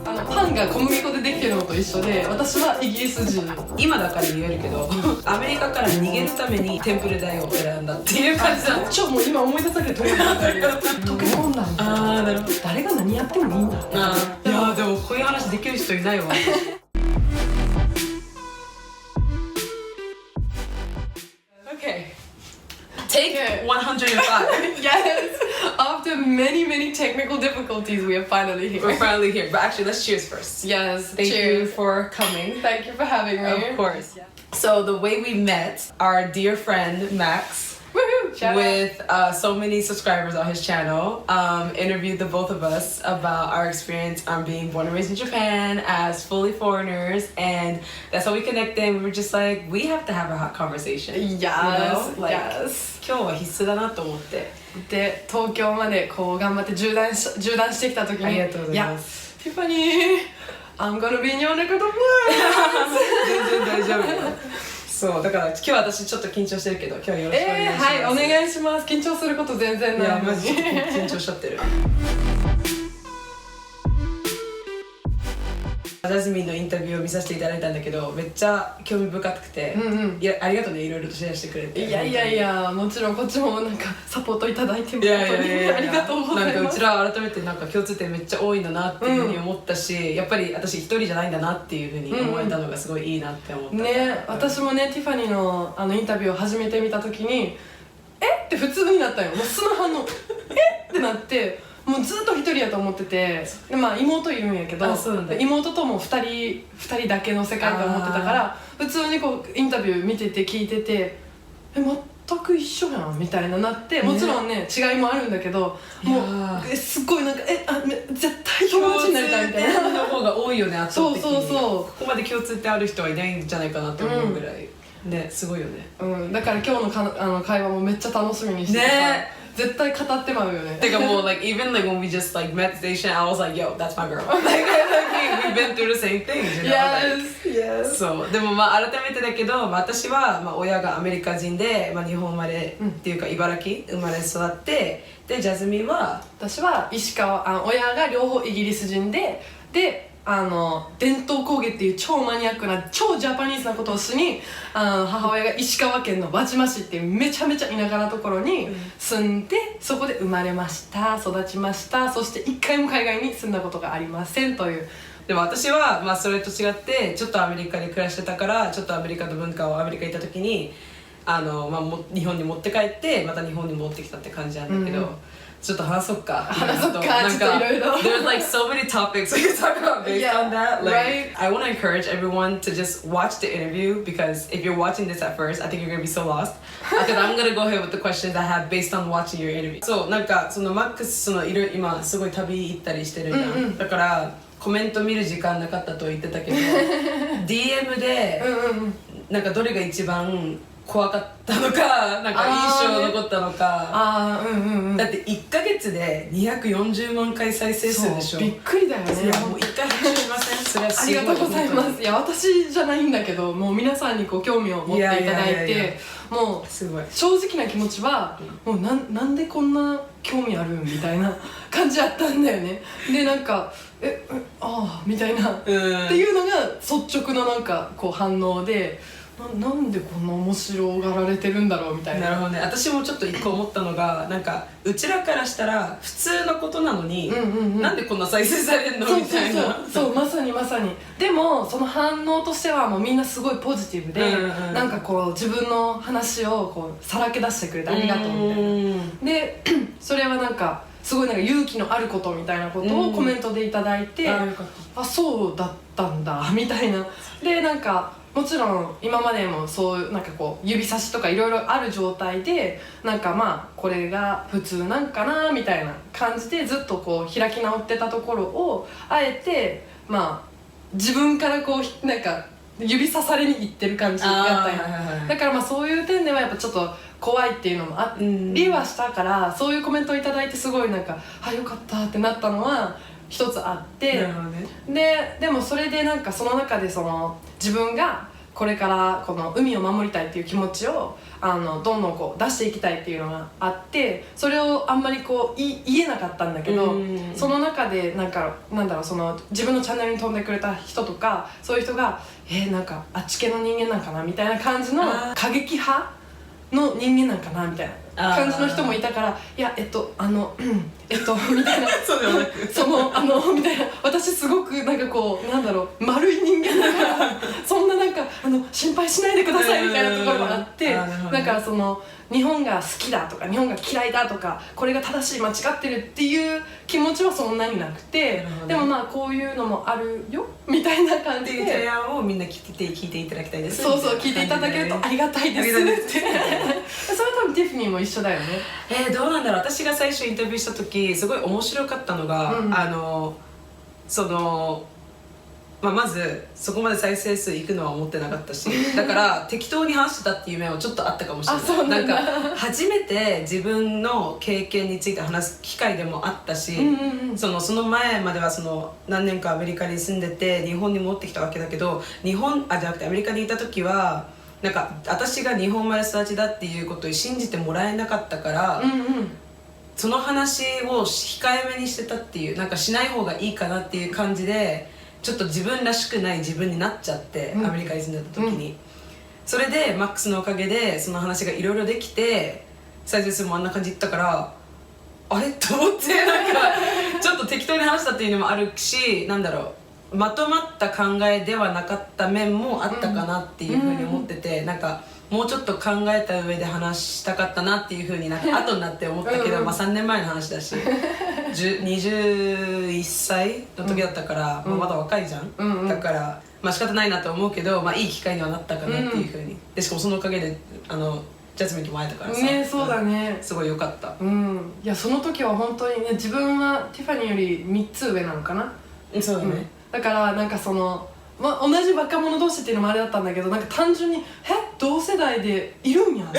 パンが小麦粉でできてるのと一緒で、私はイギリス人。今だから言えるけどアメリカから逃げるためにテンプレ大を選んだっていう感じなの。もう今思い出されてとりあえず溶け込んだみたいな。なるほど。誰が何やってもいいんだ。いやでもこういう話できる人いないわOkay. Take 105 Yes. After many technical difficulties, we are finally here. We're finally here, but actually let's cheers first. Yes. Thank cheers. you for coming. Thank you for having me. Of course. So the way we met, our dear friend Max, Woohoo! Shout with so many subscribers on his channel, interviewed the both of us about our experience being born and raised in Japan as fully foreigners, and that's how we connected. We were just like, we have to have a hot conversation. Yes. You know? Like, Yes. 今日は必須だなと思って。で、東京までこう頑張って縦断してきた時に、ありがとうございます。ティファニー、I'm gonna be in your neck of the woods. 全然大丈夫よ。そうだから今日私ちょっと緊張してるけど、今日はよろしくお願いします。はい、お願いします。緊張すること全然ない。いやマジで緊張しちゃってる。ジャズミンのインタビューを見させていただいたんだけど、めっちゃ興味深くて、いやありがとうね、いろいろとシェアしてくれて。いやもちろんこっちもなんかサポートいただいてもいやありがとうございます。なんかうちら改めてなんか共通点めっちゃ多いんだなっていうふうに思ったし、やっぱり私一人じゃないんだなっていうふうに思えたのがすごいいいなって思った。ね、私もねティファニーのインタビューを初めて見た時にえって普通になったよ。もう素の反応えってなって。もうずっと一人やと思ってて、でまあ妹いるんやけど、妹とも2人だけの世界と思ってたから、普通にこうインタビュー見てて聞いてて全く一緒やんみたいななって、もちろんね違いもあるんだけど、もうすっごいなんか絶対友達になりたいみたいな共通点の方が多いよね、圧倒的に。そうここまで共通点ある人はいないんじゃないかなって思うぐらい、ね、すごいよね。だから今日の会話もめっちゃ楽しみにしてさ、絶対語ってまうよね。てかもう like even like when we just like met station, I was like, yo, that's my girl. like we've been through the same things, you know? Yes. そうでもまあ改めてだけど、私はまあ親がアメリカ人で、まあ日本生まれっていうか茨城生まれ育って、でジャズミンは私は石川、親が両方イギリス人で伝統工芸っていう超マニアックな超ジャパニーズなことをしに母親が石川県の輪島市っていうめちゃめちゃ田舎なところに住んで、そこで生まれました、育ちました。そして一回も海外に住んだことがありませんという。でも私はまあそれと違ってちょっとアメリカで暮らしてたから、ちょっとアメリカの文化をアメリカ行った時にまあ、日本に持って帰ってまた日本に戻ってきたって感じなんだけど、ちょっと話そうか。ちょっといろいろ。There's like so many topics we can talk about based on that. Like, I want to encourage everyone to just watch the interview, because if you're watching this at first, I think you're gonna be so lost. Because I'm gonna go ahead with the questions I have based on watching your interview. そうなんかそのマックス今すごい旅行ったりしてるじゃん。だからコメント見る時間なかったと言ってたけど、DM でなんかどれが一番怖かったのか、なんか印象残ったのか。だって1ヶ月で240万回再生数でしょ。びっくりだよね。いやもう一回編集しません？それはすごい。ありがとうございます。いや私じゃないんだけど、もう皆さんにこう興味を持っていただいて、もうすごい正直な気持ちはもうなんでこんな興味あるみたいな感じやったんだよね。でなんかみたいなっていうのが率直ななんかこう反応で。なんでこんな面白がられてるんだろうみたいな。なるほどね。私もちょっと一個思ったのが、なんかうちらからしたら普通のことなのに、なんでこんな再生されるのみたいな。そうまさにまさに。でもその反応としてはもうみんなすごいポジティブで、なんかこう自分の話をこうさらけ出してくれてありがとうみたいな。でそれはなんかすごいなんか勇気のあることみたいなことをコメントでいただいて、そうだったんだみたいな。でなんかもちろん今までもそうなんかこう指差しとかいろいろある状態で、なんかまあこれが普通なんかなみたいな感じでずっとこう開き直ってたところをあえてまあ自分からこうなんか指さされにいってる感じやったんや。だからまあそういう点ではやっぱちょっと怖いっていうのもありはしたから、そういうコメントをいただいてすごいなんかよかったってなったのは一つあって、でもそれでなんかその中でその自分がこれからこの海を守りたいっていう気持ちをどんどんこう出していきたいっていうのがあって、それをあんまりこう言えなかったんだけど、その中でなんだろう、その自分のチャンネルに飛んでくれた人とか、そういう人がなんかあっち系の人間なんかなみたいな感じの過激派の人間なんかなみたいな感じの人もいたから、いやみたいなそうではなくみたいな、私すごくなんかこうなんだろう、丸い人間だからそんななんか心配しないでくださいみたいなところがあって、だからその日本が好きだとか日本が嫌いだとかこれが正しい間違ってるっていう気持ちはそんなになくて、でもまあこういうのもあるよみたいな感じで、提案をみんな聞いていただきたいです。そう聞いていただけるとありがたいですってそれは多分ティファニーも一緒だよね。どうなんだろう。私が最初インタビューした時すごい面白かったのが、まずそこまで再生数いくのは思ってなかったし、だから適当に話してたっていう面はちょっとあったかもしれない。そうなんだ。なんか初めて自分の経験について話す機会でもあったし、その前までは何年かアメリカに住んでて日本に戻ってきたわけだけど、じゃなくてアメリカにいた時はなんか私が日本生まれ育ちだっていうことを信じてもらえなかったから、その話を控えめにしてたっていう、なんかしない方がいいかなっていう感じでちょっと自分らしくない自分になっちゃって、アメリカに住んでた時に、それでマックスのおかげでその話がいろいろできて再生数もあんな感じいったから、あれと思ってなんかちょっと適当に話したっていうのもあるし、なんだろう、まとまった考えではなかった面もあったかなっていうふうに思ってて、なんかもうちょっと考えた上で話したかったなっていうふうに後になって思ったけど、まあ3年前の話だし21歳の時だったから、まだ若いじゃん、だからまあ仕方ないなと思うけど、まあいい機会にはなったかなっていうふうに、でしかもそのおかげでジャスミンとも会えたからさ、ね、そうだね、すごい良かった。いやその時は本当にね、自分はティファニーより3つ上なのかな。そうだね、だからなんか同じ若者同士っていうのもあれだったんだけど、なんか単純に同世代でいるんやね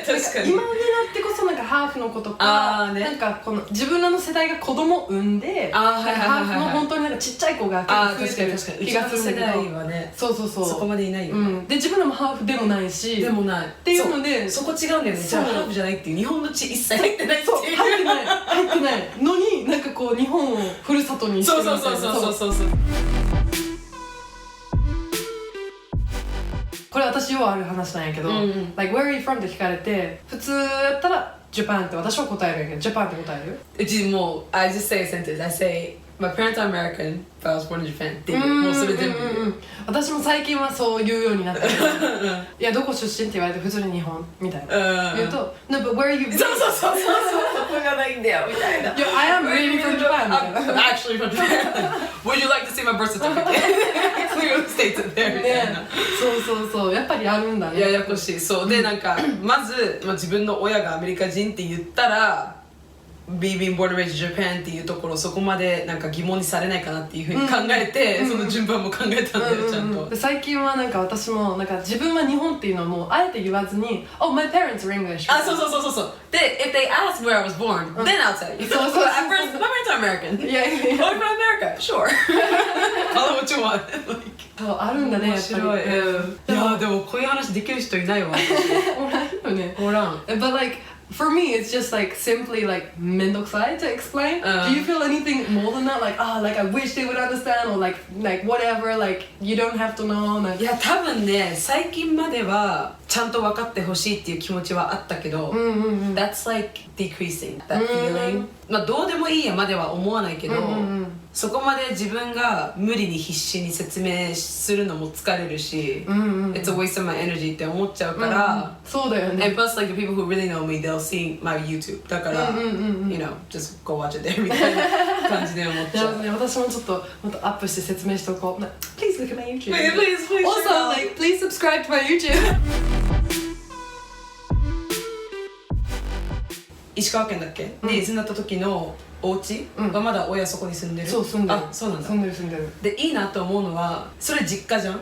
確かに今になってこそなんかハーフの子とか、なんかこの自分らの世代が子供産んで、ハーフの本当になんかちっちゃい子が結構増えてる気がするんだけど、うちの世代はね、そこまでいないよ、で自分らもハーフでもないし、でもないっていうので、そこ違うんだよね。じゃあハーフじゃないっていう、日本の血一切入ってないっていう、入ってないのに、なんかこう日本をふるさとにしてるみたいな。そうこれ私ようある話なんやけど、like where are you from って聞かれて、普通やったら Japan って私は答えるんやけど、Japan って答える？うちもう I just say a sentence. I say my parents are American but I was born in Japan っていう、もうそれ全部言う。私も最近はそう言うようになったけどいやどこ出身って言われて普通に日本みたいな言うと No but where are you from? そうそこがないんだよみたいな。 Yeah, I am really from Japan みたいな。 I'm actually from Japan. Would you like to see my birth certificate? Clearly states it there みたいな。そうやっぱりあるんだね。ややこしい。そうで、なんかまず自分の親がアメリカ人って言ったらbeing born and raised in Japan っていうところ、そこまでなんか疑問にされないかなっていうふうに考えて、その順番も考えたんだよ、ちゃんと。で最近はなんか私もなんか自分は日本っていうのをもうあえて言わずに Oh, my parents are English. そうで、if they ask where I was born, then I'll tell you. At first, my parents are American. Yeah. Oh, you're from America? Sure. Call it what you want. そうあるんだね、やっぱり。面白い。いやでもこういう話できる人いないわ。おらんよね。おらん。But like for me, it's just like simply like めんどくさい to explain. Do you feel anything more than that? Like like I wish they would understand, or like whatever. Like you don't have to know. いや多分ね、最近まではちゃんと分かってほしいっていう気持ちはあったけど、that's like decreasing that feeling. まあどうでもいいやまでは思わないけど、そこまで自分が無理に必死に説明するのも疲れるし、it's a waste of my energy って思っちゃうから、そうだよね。And plus like the people who really know me, they'll see my YouTube だから、you know, just go watch it there みたいな感じで思っちゃう。私もちょっともっとアップして説明しておこう。Please look at my YouTube. Please. Also, like, please subscribe to my YouTube. 石川県だっけに住んだった時のお家はまだ親そこに住んでる。そう住んでる。あ、そうなんだ。住んでる。でいいなと思うのは、それ実家じゃん。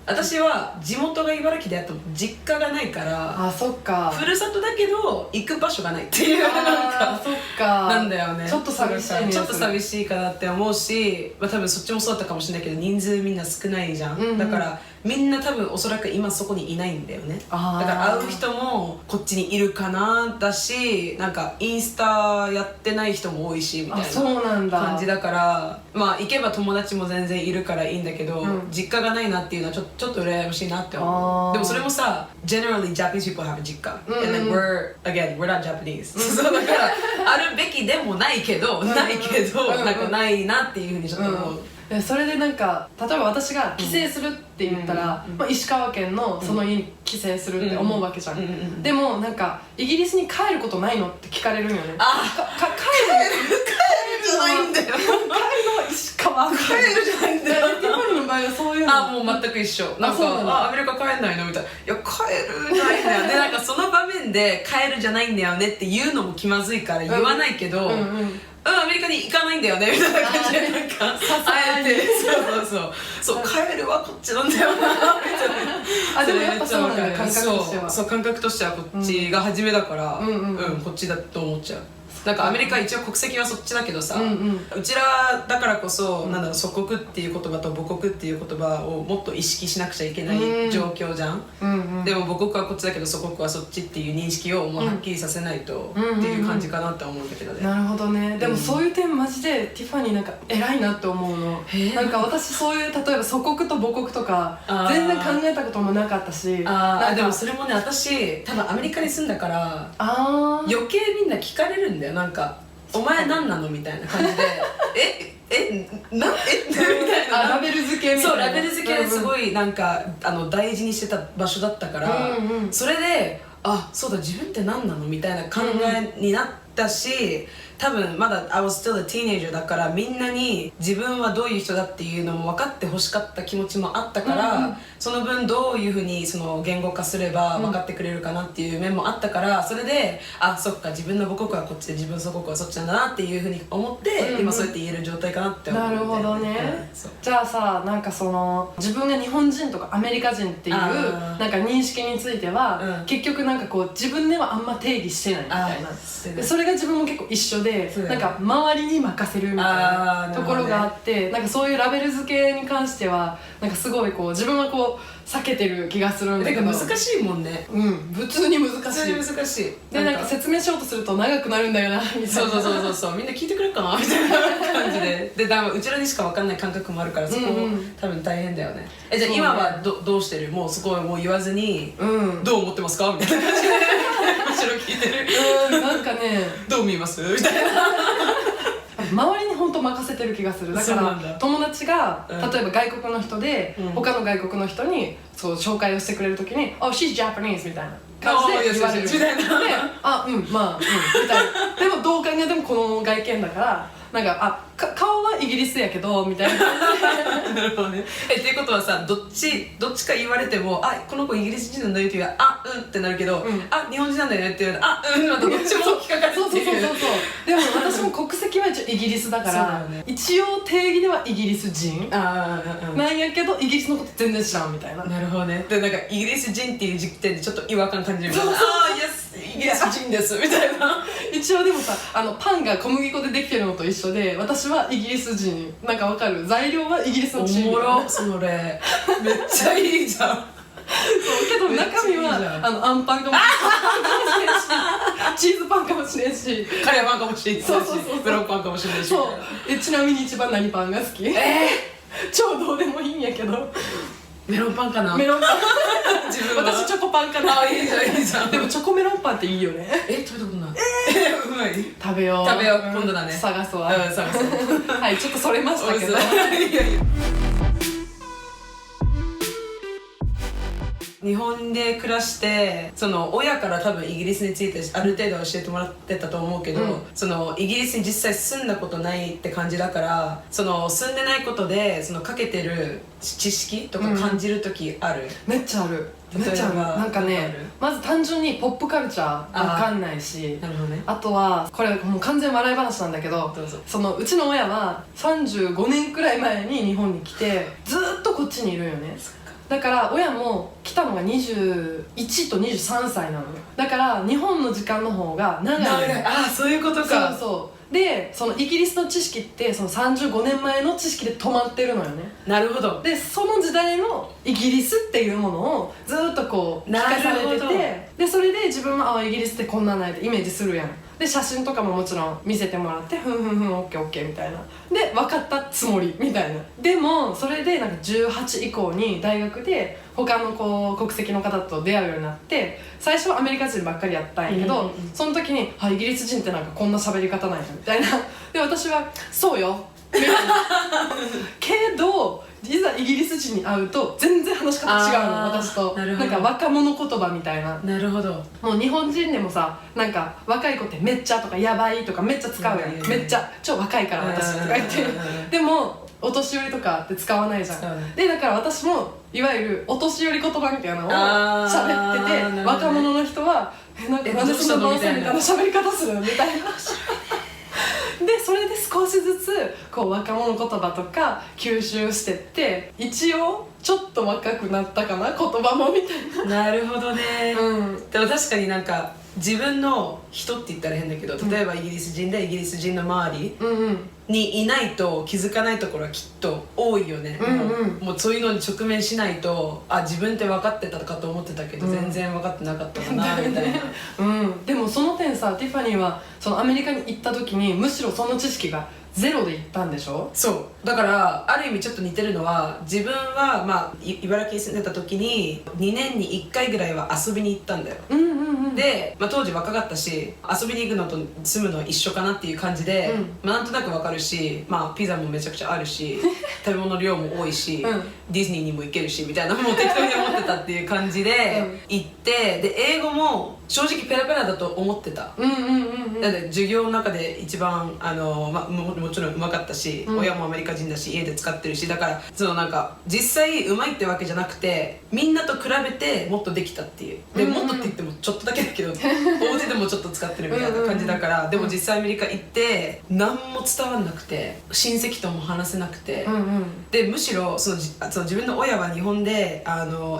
私は地元が茨城であっても実家がないから、あ、そっか。ふるさとだけど行く場所がないっていう、なんかそっか。なんだよね。ちょっと寂しいね。ちょっと寂しいかなって思うし、多分そっちもそうだったかもしれないけど、人数みんな少ないじゃん。だからみんな多分おそらく今そこにいないんだよね。だから会う人もこっちにいるかなだし、なんかインスタやってない人も多いしみたいな感じだから、まあ行けば友達も全然いるからいいんだけど、実家がないなっていうのはちょっと羨ましいなって思う。でもそれもさ、generally Japanese people have a 実家、and then we're not Japanese そうだからあるべきでもないけどなんかないなっていうふうにちょっと思う。それでなんか例えば私が帰省するって言ったら、まあ、石川県のその家に帰省するって思うわけじゃん。でもなんかイギリスに帰ることないのって聞かれるんよね。帰るじゃないんだよ。帰るのは石川。帰るじゃないんだよ。ティファニーの場合はそういうの。もう全く一緒。なんかアメリカ帰んないのみたいな。いや帰るじゃないんだよね。なんかその場面で帰るじゃないんだよねって言うのも気まずいから言わないけど、アメリカに行かないんだよねみたいな感じでなんかあえてそう帰るはこっちなんだよなみたいな。でもやっぱそうなんだよ、感覚としては。そう感覚としてはこっちが初めだからこっちだと思っちゃう。なんかアメリカ一応国籍はそっちだけどさ、うちらだからこそ、なんだろう、祖国っていう言葉と母国っていう言葉をもっと意識しなくちゃいけない状況じゃん。でも母国はこっちだけど祖国はそっちっていう認識をもうはっきりさせないとっていう感じかなって思うんだけどね。なるほどね。でもそういう点マジでティファニーなんか偉いなって思うの。なんか私そういう例えば祖国と母国とか全然考えたこともなかったし。でもそれもね、私多分アメリカに住んだから余計みんな聞かれるんだよ。なんかお前何なのみたいな感じでみたいなラベル付けみたいな。そうラベル付けですごいなんか大事にしてた場所だったから、それでそうだ自分って何なのみたいな考えになったし、多分まだ I was still a teenager だからみんなに自分はどういう人だっていうのも分かってほしかった気持ちもあったから、その分どういうふうにその言語化すれば分かってくれるかなっていう面もあったから、それでそっか自分の母国はこっちで自分の祖国はそっちなんだなっていうふうに思って、今そうやって言える状態かなって思って。なるほどね。じゃあさ、なんかその自分が日本人とかアメリカ人っていうなんか認識については、結局なんかこう自分ではあんま定義してないみたいな。でそれが自分も結構一緒で、なんか周りに任せるみたいなところがあって、なんかそういうラベル付けに関してはなんかすごいこう自分はこう避けてる気がするんだけど。難しいもんね。普通に難しい。でなんか説明しようとすると長くなるんだよなみたいな。そうみんな聞いてくれるかなみたいな感じで多分うちらにしか分かんない感覚もあるから、そこ多分大変だよね。じゃあ今はどうしてる？もうそこはもう言わずにどう思ってますかみたいな感じで後ろ聞いてる。なんかねどう見ますみたいな。周りに本当任せてる気がする。だから友達が例えば外国の人で他の外国の人にそう紹介をしてくれるときに「Oh, she's Japanese」みたいな感じで言われる。で「まあみたいな。でもどう考えてもこの外見だからなんか顔はイギリスやけどみたいな。なるほどね。っていうことはさ、どっちか言われてもこの子イギリス人なんだよって言うってなるけど、日本人なんだよねって言うのまたどっちも引っかかるっていう。でも私も国籍は一応イギリスだから一応定義ではイギリス人なんやけどイギリスのこと全然知らんみたいな。なるほどね。でなんかイギリス人っていう時点でちょっと違和感感じるみたいな。イギリス人ですみたいな。一応でもさパンが小麦粉でできてるのと一緒で、私はイギリス人なんかわかる。材料はイギリスのチーム。おもろそれめっちゃいいじゃん。そうけど中身はあんパンかもしれないしチーズパンかもしれないしカレーパンかもしれないしメロンパンかもしれないし。ちなみに一番何パンが好き？超どうでもいいんやけど。メロンパンかな。メロンパン自分は私チョコパンかな。いいじゃん。でもチョコメロンパンっていいよね。食べたことない。うまい。食べよう今度だね。探そう。探そうはい、ちょっとそれましたけど。日本で暮らしてその親から多分イギリスについてある程度教えてもらってたと思うけど、そのイギリスに実際住んだことないって感じだから、その住んでないことでそのかけてる知識とか感じる時ある？めっちゃある。なんかね、まず単純にポップカルチャーわかんないし、あとはこれもう完全笑い話なんだけど、そのうちの親は35年くらい前に日本に来てずっとこっちにいるよね。だから親も来たのが21と23歳なのよ。だから日本の時間の方が長い。そういうことか。そうでそのイギリスの知識ってその35年前の知識で止まってるのよね。なるほど。でその時代のイギリスっていうものをずっとこう聞かされてて、でそれで自分もイギリスってこんなんないってイメージするやん。で写真とかももちろん見せてもらってふんふんふんオッケーオッケーみたいなで分かったつもりみたいな。でもそれでなんか18以降に大学で他のこう国籍の方と出会うようになって、最初はアメリカ人ばっかりやったんやけど、その時にイギリス人ってなんかこんな喋り方なんやみたいな。で私はそうよみたいなけどいざイギリス人に会うと全然話し方違うの、私と。なんか若者言葉みたいな。なるほど。もう日本人でもさ、なんか若い子ってめっちゃとかやばいとかめっちゃ使うやん、めっちゃ超若いから私とか言ってでもお年寄りとかって使わないじゃん。でだから私もいわゆるお年寄り言葉みたいなのを喋ってて、若者の人はなんでそんな番宣みたいな喋り方するのみたいなでそれで少しずつこう若者言葉とか吸収してって、一応ちょっと若くなったかな言葉もみたいな。なるほどね、でも確かになんか自分の人って言ったら変だけど、例えばイギリス人でイギリス人の周りにいないと気づかないところはきっと多いよね、もうそういうのに直面しないと、自分って分かってたかと思ってたけど、全然分かってなかったかなみたいなでもその点さ、ティファニーはそのアメリカに行った時にむしろその知識がゼロで行ったんでしょ。そうだからある意味ちょっと似てるのは、自分は茨城に住んでた時に2年に1回ぐらいは遊びに行ったんだよ、で、当時若かったし遊びに行くのと住むのは一緒かなっていう感じで、なんとなく分かるし、ピザもめちゃくちゃあるし食べ物量も多いし、ディズニーにも行けるしみたいな、もう適当に思ってたっていう感じで行って、で英語も正直ペラペラだと思ってた、だって授業の中で一番もちろんうまかったし、親もアメリカ人だし家で使ってるし、だからそのなんか実際うまいってわけじゃなくて、みんなと比べてもっとできたっていう。でもっとって言ってもちょっとだけだけどお家でもちょっと使ってるみたいな感じだから、でも実際アメリカ行って何も伝わんなくて、親戚とも話せなくて、でむしろその自分の親は日本で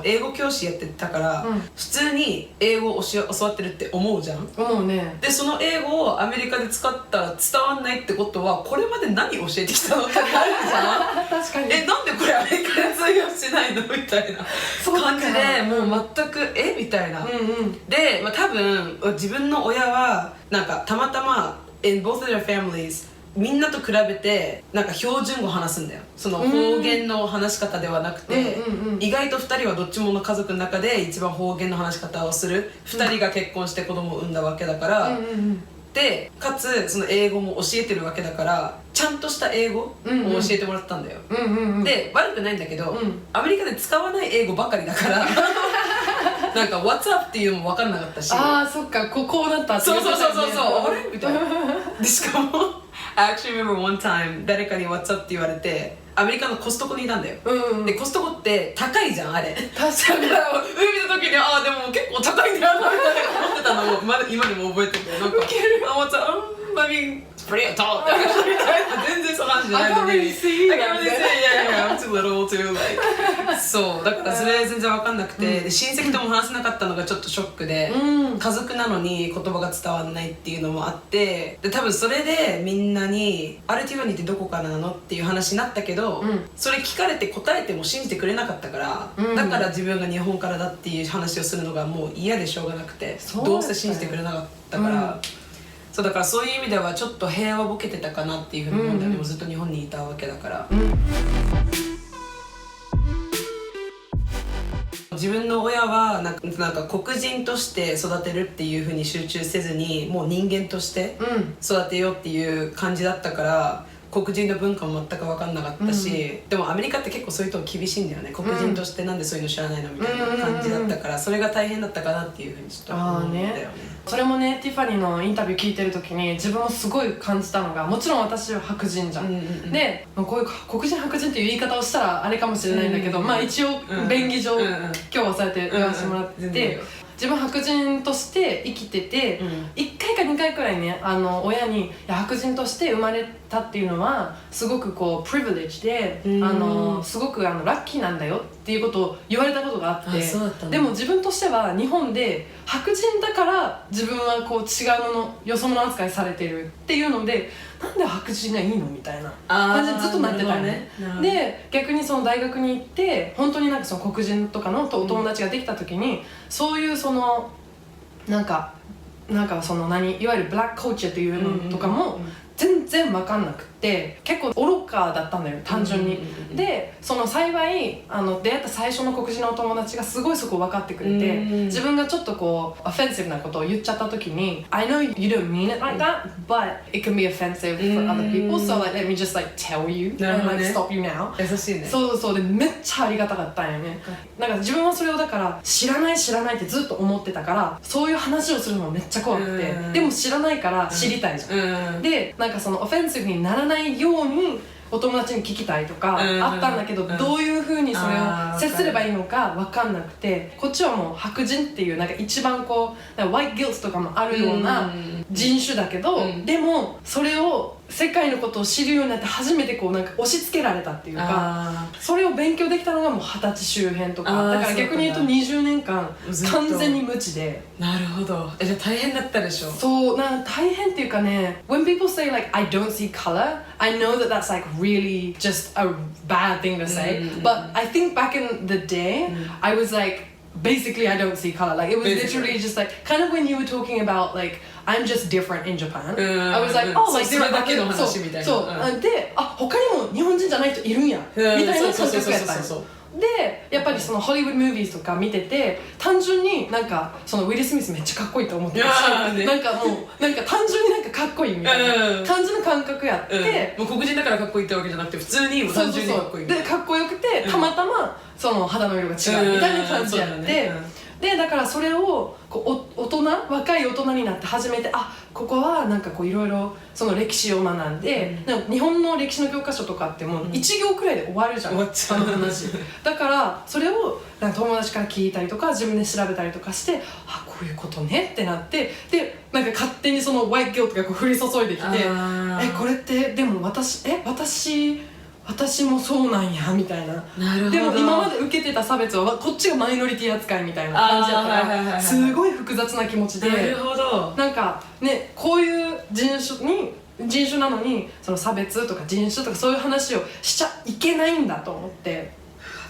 英語教師やってたから、普通に英語を教わってるって思うじゃん。思うね。でその英語をアメリカで使ったら伝わんないってことは、これまで何教えてきたのってなるじゃん確かに。なんでこれアメリカで通用しないのみたいな感じで、もう全くみたいな、で、多分自分の親はなんかたまたま in both of their families みんなと比べてなんか標準語話すんだよ、その方言の話し方ではなくて、意外と2人はどっちもの家族の中で一番方言の話し方をする2人が結婚して子供を産んだわけだから、でかつその英語も教えてるわけだから、ちゃんとした英語を教えてもらったんだよ、で悪くないんだけど、アメリカで使わない英語ばかりだからなんか What's up っていうのも分からなかったし、そっか、こうなったってそうあれみたいなでしかもI actually remember one time 誰かに What's up って言われて、アメリカのコストコにいたんだよ、でコストコって高いじゃんあれ。確かに。だから海の時にでも結構高いんだなみたいな思ってたのをまだ今でも覚えてて、なんかWhat's up? I mean, it's pretty tall って全然その話じゃないのに I can't really see I'm too little too like そうだからそれ全然分かんなくて、で親戚とも話せなかったのがちょっとショックで、家族なのに言葉が伝わんないっていうのもあって、で多分それでみんなにティファニーってどこからなのっていう話になったけど、それ聞かれて答えても信じてくれなかったから、だから自分が日本からだっていう話をするのがもう嫌でしょうがなくて、どうせ信じてくれなかったから、そうだからそういう意味ではちょっと平和ボケてたかなっていうふうに思うんだよね、もうずっと日本にいたわけだから、自分の親はなんか黒人として育てるっていうふうに集中せずに、もう人間として育てようっていう感じだったから、黒人の文化も全く分かんなかったし、でもアメリカって結構そういうとこ厳しいんだよね、黒人としてなんでそういうの知らないのみたいな感じだったから、それが大変だったかなっていうふうにちょっと思うんだよね。それもね、ティファニーのインタビュー聞いてる時に自分もすごい感じたのが、もちろん私は白人じゃん、でこういう黒人白人っていう言い方をしたらあれかもしれないんだけど、一応便宜上今日はそうやって言わせてもらってて、自分白人として生きてて、1回かか2回くらいね親にいや白人として生まれたっていうのはすごくこうプリビレッジですごくラッキーなんだよっていうことを言われたことがあって、でも自分としては日本で白人だから自分はこう違うものよそ者扱いされてるっていうので、なんで白人がいいのみたいな感じでずっとなってたよね。で逆にその大学に行って本当になんかその黒人とかのお友達ができた時に、そういうそのなんかそのいわゆるブラックコーチャーというのとかも全然分かんなくって結構愚かだったんだよ単純に。でその幸い出会った最初の黒人のお友達がすごいそこ分かってくれて、自分がちょっとこうオフェンシブなことを言っちゃった時に I know you don't mean it like that but it can be offensive for other people so like let me just like tell you and like stop you now。 優しいね。そうでめっちゃありがたかったんよね。なんか自分はそれをだから知らないってずっと思ってたから、そういう話をするのもめっちゃ怖くて、でも知らないから知りたいじゃん。でなんかそのオフェンシブにならないようにお友達に聞きたいとかあったんだけど、どういう風にそれを接すればいいのか分かんなくて、こっちはもう白人っていうなんか一番こうホワイトギルトとかもあるような人種だけど、でもそれを世界のことを知るようになって初めてこうなんか押し付けられたっていうか、それを勉強できたのがもう20歳周辺とかだから逆に言うと20年間完全に無知で。なるほど。じゃあ大変だったでしょ。そう大変っていうかね、 When people say like I don't see color I know that that's like really just a bad thing to say, but I think back in the day I was like basically I don't see color, like it was literally just like kind of when you were talking about like I'm just different in Japan. I was like, oh, like それだけの話みたいな。そうで、他にも日本人じゃない人いるんやみたいな感覚やったんよ。でやっぱりそのホリウッドムービーズとか見てて単純になんかそのウィル・スミスめっちゃかっこいいと思ってたし、なんかもうなんか単純になんかかっこいいみたいな感じの感覚やって、もう黒人だからかっこいいってわけじゃなくて普通に単純にかっこいいでかっこよくてたまたまその肌の色が違うみたいな感じやって、でだからそれをこう若い大人になって初めてここはなんかこういろいろその歴史を学んで、なんか日本の歴史の教科書とかってもう1行くらいで終わるじゃん、話だからそれをなんか友達から聞いたりとか自分で調べたりとかしてこういうことねってなって、でなんか勝手にそのホワイトギルトがこう降り注いできてこれってでも私もそうなんやみたいな。でも今まで受けてた差別はこっちがマイノリティ扱いみたいな感じだったからすごい複雑な気持ちで、なるほど。なんかねこういう人種なのにその差別とか人種とかそういう話をしちゃいけないんだと思って。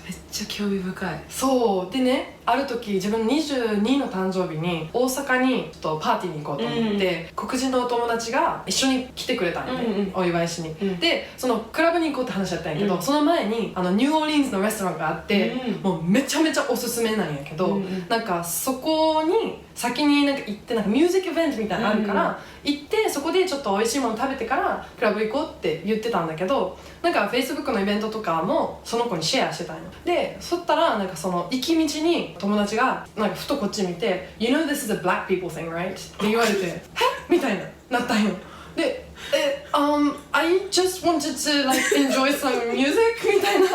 めっちゃ興味深い。そうでね、ある時自分22の誕生日に大阪にちょっとパーティーに行こうと思って、黒人のお友達が一緒に来てくれたんよね、お祝いしに、でそのクラブに行こうって話だったんやけど、その前にニューオーリンズのレストランがあって、もうめちゃめちゃおすすめなんやけど、なんかそこに先になんか行ってなんかミュージックイベントみたいなのあるから、行ってそこでちょっと美味しいもの食べてからクラブ行こうって言ってたんだけど、なんか Facebook のイベントとかもその子にシェアしてたんよ。でそしたらなんかその行き道に友達がなんかふとこっち見て「You know this is a black people thing, right?」って言われて「えみたいななったんよ。でI just wanted to like enjoy some music みたいな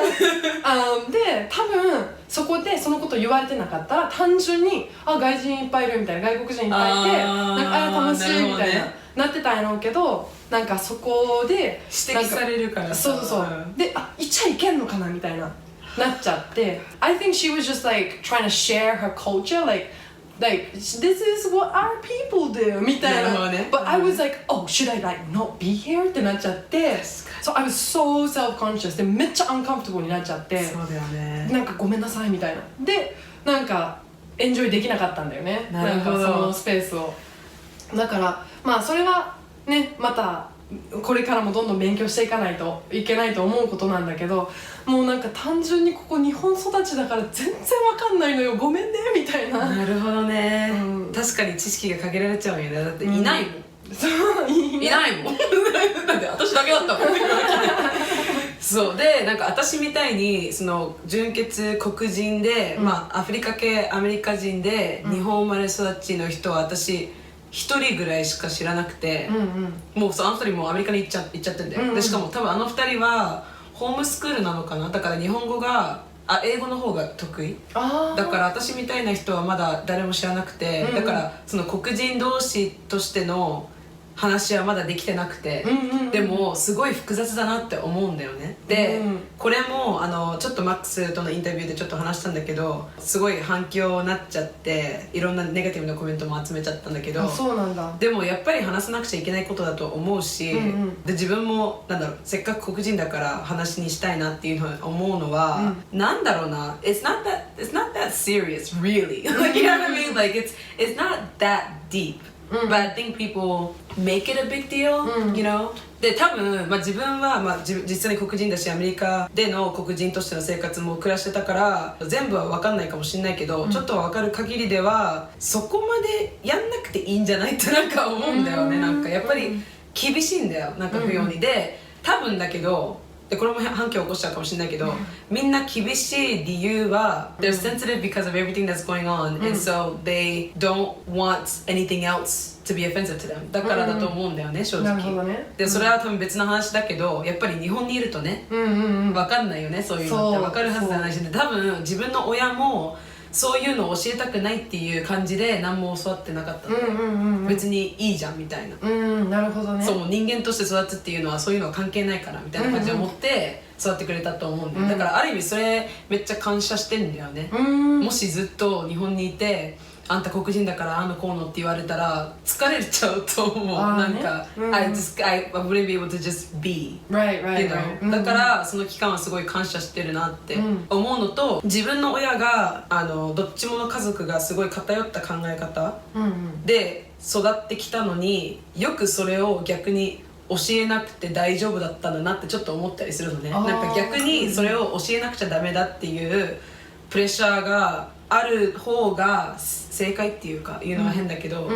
で多分そこでそのこと言われてなかったら単純に外人いっぱいいるみたいな、外国人いっぱいいてなんか楽しいみたいな、なってたんやろうけど、なんかそこで指摘されるからそうでいっちゃいけんのかなみたいななっちゃって、 I think she was just like trying to share her culture like this is what our people do みたいな、but I was like oh should I like not be here ってなっちゃって、 so I was so self-conscious でめっちゃ uncomfortable になっちゃって、そうだよね、なんかごめんなさいみたいなでなんかエンジョイできなかったんだよね、なんかそのスペースを。だからまあそれはねまたこれからもどんどん勉強していかないといけないと思うことなんだけど、もうなんか単純にここ日本育ちだから全然わかんないのよごめんねみたいな。なるほどね、確かに知識が限られちゃうよね。だっていないもん、そういないもんだって私だけだったもんそうでなんか私みたいにその純血黒人で、まあアフリカ系アメリカ人で、日本生まれ育ちの人は私一人ぐらいしか知らなくて、もうあの二人もうアメリカに行っちゃってんだよ、でしかも多分あの二人はホームスクールなのかな、だから日本語が英語の方が得意だから私みたいな人はまだ誰も知らなくて、だからその黒人同士としての話はまだできてなくて、でもすごい複雑だなって思うんだよね。で、これもちょっとマックスとのインタビューでちょっと話したんだけど、すごい反響になっちゃっていろんなネガティブなコメントも集めちゃったんだけど、そうなんだ。でもやっぱり話さなくちゃいけないことだと思うし、で自分もなんだろう、せっかく黒人だから話にしたいなっていうのを思うのは、なんだろうな、it's not that serious really like you know what I mean, like it's not that deep、but I think people make it a big deal、you know。で多分、自分は、実際に黒人だしアメリカでの黒人としての生活も暮らしてたから全部は分かんないかもしれないけど、ちょっと分かる限りではそこまでやんなくていいんじゃないってなんか思うんだよね。なんかやっぱり厳しいんだよ、なんか不要に。で多分だけど、でこれも反響を起こしちゃうかもしれないけど、みんな厳しい理由は、they're sensitive because of everything that's going on、and so they don't want anything else to be offensive to them だからだと思うんだよね、正直。でそれは多分別の話だけど、やっぱり日本にいるとね、分かんないよね、そういうのって分かるはずじゃないし、多分自分の親もそういうのを教えたくないっていう感じで何も教わってなかったんで、別にいいじゃんみたいな。なるほどね。そう、人間として育つっていうのはそういうのは関係ないからみたいな感じを持って育ってくれたと思うんだよ、だからある意味それめっちゃ感謝してんだよね。もしずっと日本にいて、あんた黒人だからあのこうのって言われたら疲れちゃうと思う。なんか、I wouldn't be able to just be、you know、だからその期間はすごい感謝してるなって思うのと、自分の親がどっちもの家族がすごい偏った考え方で育ってきたのに、よくそれを逆に教えなくて大丈夫だったんだなってちょっと思ったりするのね。なんか逆にそれを教えなくちゃダメだっていうプレッシャーがある方が正解っていうか言うのは変だけど、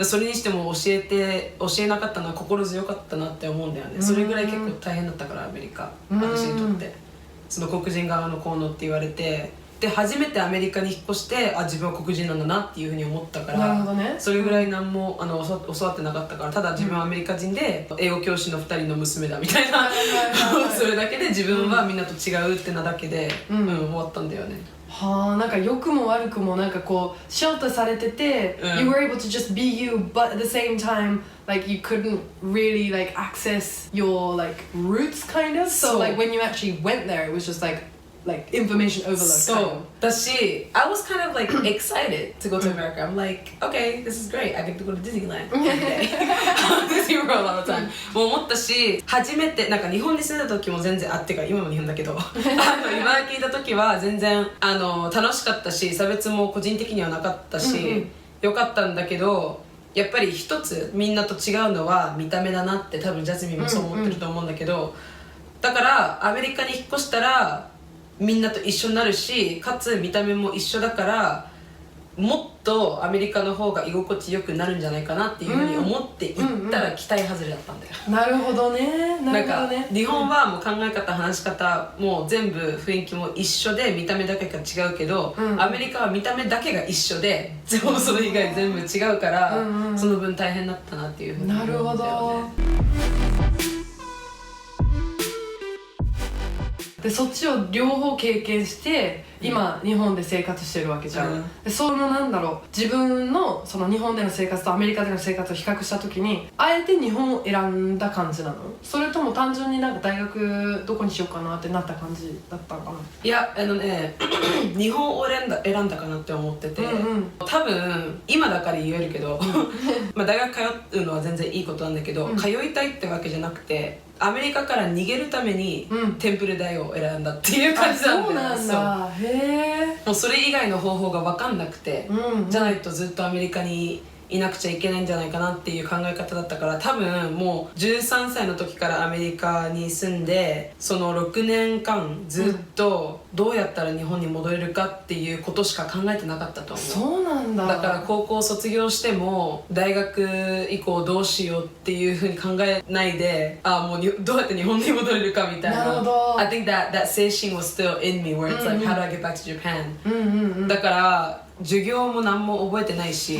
それにしても教えなかったのは心強かったなって思うんだよね。それぐらい結構大変だったから、アメリカ、私にとって。その黒人側のこうのって言われて、で初めてアメリカに引っ越して、自分は黒人なんだなっていうふうに思ったから、それぐらい何も教わってなかったから、ただ自分はアメリカ人で英語教師の2人の娘だみたいなそれだけで自分はみんなと違うってなだけで、終わったんだよね。はあ、なんか良くも悪くもなんかこうショートされてて、you were able to just be you, but at the same time like you couldn't really like access your like roots kind of, so like when you actually went there it was just like information overload. そうだし、I was kind of like excited to go to America. I'm like, okay, this is great. I get to go to Disneyland every day. Disney World all the time. もう思ったし、初めてなんか日本に住んだ時も全然ってか今も日本だけど今聞いた時は全然楽しかったし、差別も個人的にはなかったし、よかったんだけど、やっぱり一つみんなと違うのは見た目だなって、多分ジャスミンもそう思ってると思うんだけど、だからアメリカに引っ越したらみんなと一緒になるし、かつ見た目も一緒だから、もっとアメリカの方が居心地よくなるんじゃないかなっていうふうに思って行ったら期待外れだったんだよ。なるほどね。なんか日本はもう考え方、話し方もう全部雰囲気も一緒で見た目だけが違うけど、アメリカは見た目だけが一緒でそれ以外全部違うから、その分大変だったなっていうふうに思うんだよね。なるほど。でそっちを両方経験して今、日本で生活してるわけじゃん、でそのなんだろう、自分のその日本での生活とアメリカでの生活を比較した時にあえて日本を選んだ感じなの？それとも単純になんか大学どこにしようかなってなった感じだったのかな？いや日本を選んだかなって思ってて、多分今だから言えるけど大学通うのは全然いいことなんだけど、通いたいってわけじゃなくて、アメリカから逃げるためにテンプル大を選んだっていう感じなんだよ。そうなんだ。へえ。もうそれ以外の方法が分かんなくて、じゃないとずっとアメリカにいなくちゃいけないんじゃないかなっていう考え方だったから、多分もう13歳の時からアメリカに住んで、その6年間ずっとどうやったら日本に戻れるかっていうことしか考えてなかったと思う。そうなんだ。だから高校卒業しても大学以降どうしようっていうふうに考えないで、もうどうやって日本に戻れるかみたいな。なるほど。 I think that 精神 was still in me where it's like how do I get back to Japan、だから授業も何も覚えてないし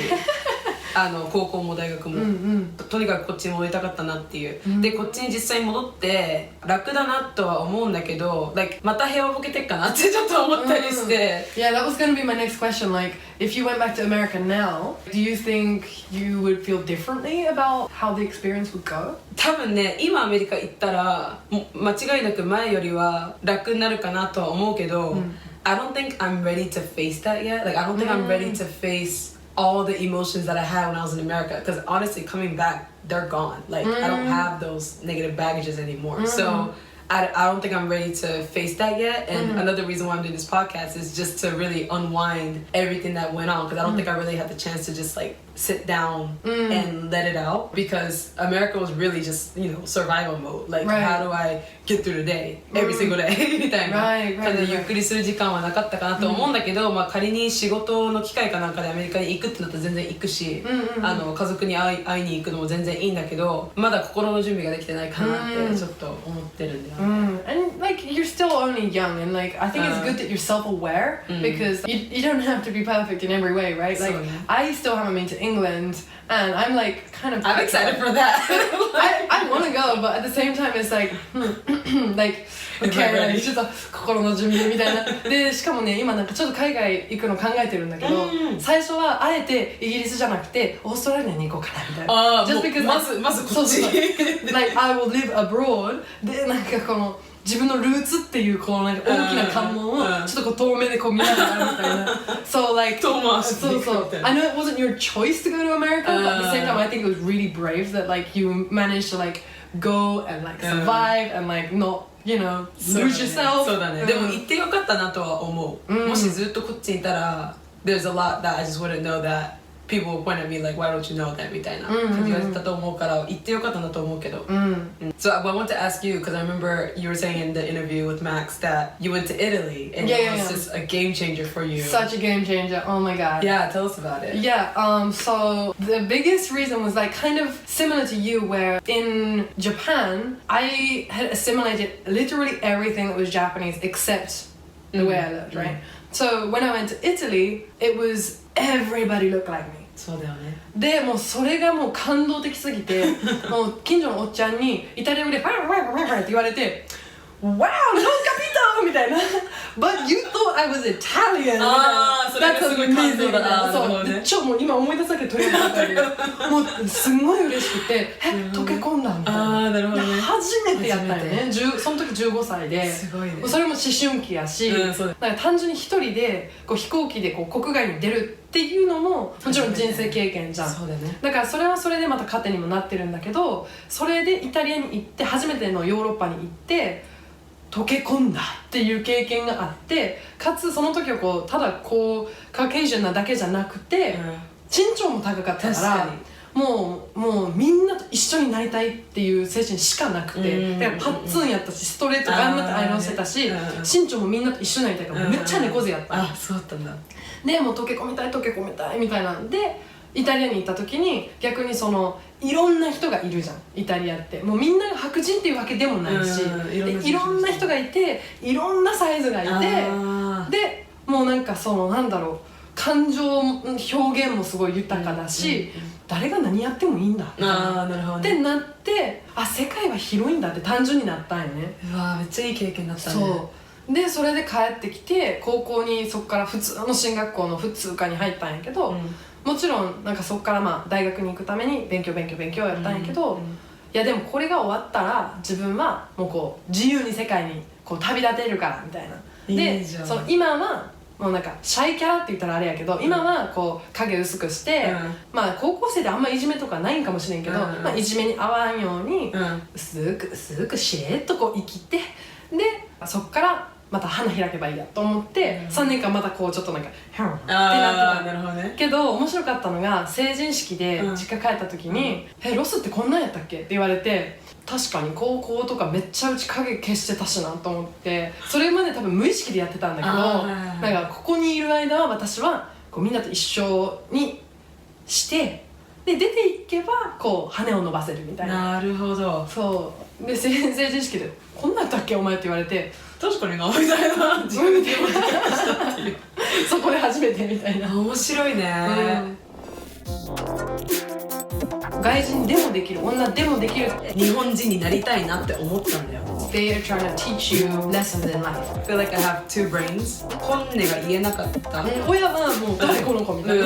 高校も大学も、とにかくこっちに戻りたかったなっていう、でこっちに実際に戻って楽だなとは思うんだけど、like また部屋をボケてっかなってちょっと思ったりして、Yeah, that was gonna be my next question. Like, if you went back to America now, do you think you would feel differently about how the experience would go? 多分ね、今アメリカ行ったら間違いなく前よりは楽になるかなとは思うけど、I don't think I'm ready to face that yet. Like, I don't think I'm ready to face all the emotions that I had when I was in America. Because honestly, coming back, they're gone. Like, I don't have those negative baggages anymore. So, I don't think I'm ready to face that yet. And another reason why I'm doing this podcast is just to really unwind everything that went on. Because I don't think I really had the chance to just like sit down and let it out. Because America was really just, you know, survival mode. Like, how do I get through the day? Every single day. みたいな感じでゆっくりする時間はなかったかなと思うんだけど、まあ仮に仕事の機会かなんかでアメリカに行くってなったら全然行くし、家族に会いに行くのも全然いいんだけど、まだ心の準備ができてないかなってちょっと思ってるんだよね。And like you're still only young, and like I think it's good that you're self-aware because you don't have to be perfect in every way, right? Like I still haven't been to England, and I'm like kind of. I'm excited for that. I want to go, but at the same time, it's like like okay, ちょっと心の準備みたいな。でしかもね、今なんかちょっと海外行くの考えてるんだけど、最初はあえてイギリスじゃなくてオーストラリアに行こうかなみたいな。Just because まずこっち。Like I will live abroad でなんかこの自分のルーツっていうこうなんか大きな関門をちょっとこう遠目でこう見ながらみたいな。So like そう。I know it wasn't your choice to go to America, but at the same time I think it was really brave that like you managed to like go and like survive and like not.You know, lose yourself. そうだね。でも行ってよかったなとは思う。もしずっとこっちにいたら、there's a lot that I just wouldn't know that people will point at me like, why don't you know that? みたいな感じがしたと思うから、行ってよかったなと思うけど。So I want to ask you, because I remember you were saying in the interview with Max that you went to Italy and it was just a game changer for you. Such a game changer. Oh my god. Yeah, tell us about it. Yeah, so the biggest reason was like kind of similar to you where in Japan, I had assimilated literally everything that was Japanese except the way I lived, right? So when I went to Italy, it was everybody looked like me. そうだよね。でもうそれがもう感動的すぎてもう近所のおっちゃんにイタリア語で「ファンファンファンファン」って言われて「Wow, non capito!」みたいな「But you thought I was Italian!」ああ、それがすごい感動だな。そうで超もう今思い出すだけで鳥肌立ったもうすごい嬉しくて溶け込んだみたいな。ああ、なるほどね。初めてやったよね。その時15歳ですごいね。それも思春期やし、だから単純に一人でこう飛行機でこう国外に出るっていうのももちろん人生経験じゃん。そうだね。だからそれはそれでまた糧にもなってるんだけど、それでイタリアに行って初めてのヨーロッパに行って溶け込んだっていう経験があって、かつその時はこうただこうカケージャンなだけじゃなくて、身長も高かったからもうみんなと一緒になりたいっていう精神しかなくて、だからパッツンやったしストレート頑張ってアイロンしてたし、身長もみんなと一緒になりたいからめっちゃ猫背やった。あ、そうだったんだ。でもう溶け込みたいみたいなんでイタリアに行った時に逆にそのいろんな人がいるじゃん。イタリアってもうみんなが白人っていうわけでもないし、いろんな人がいていろんなサイズがいて、でもうなんかそのなんだろう感情表現もすごい豊かだし、誰が何やってもいいんだってなって世界は広いんだって単純になったんよね。うわめっちゃいい経験だったね。そうでそれで帰ってきて高校にそこから普通の進学校の普通科に入ったんやけど、もちろんなんかそこからまあ大学に行くために勉強やったんやけど、いやでもこれが終わったら自分はもうこう自由に世界にこう旅立てるからみたいな。でその今はもうなんかシャイキャラって言ったらあれやけど、今はこう影薄くして、まあ高校生であんまいじめとかないんかもしれんけど、まあいじめに遭わんように薄くしれっとこう生きて、でそっからまた花開けばいいやと思って、3年間またこうちょっとなんかってなってた。なるほどね。けど面白かったのが成人式で実家帰った時に「ロスってこんなんやったっけ?」って言われて、確かに高校とかめっちゃうち影消してたしなと思って、それまで多分無意識でやってたんだけど、なんかここにいる間は私はこうみんなと一緒にしてで出ていけばこう羽を伸ばせるみたいな。なるほど。そうで成人式で「こんなんやったっけお前」って言われて「確かにな」みたいな自分でしたっていうそこで初めてみたいな。面白いね、外人でもできる、女でもできる。日本人になりたいなって思ったんだよ。They are trying to teach you lessons in life. I feel like I have two brains. 本音が言えなかった。親はもう誰この子みたいな。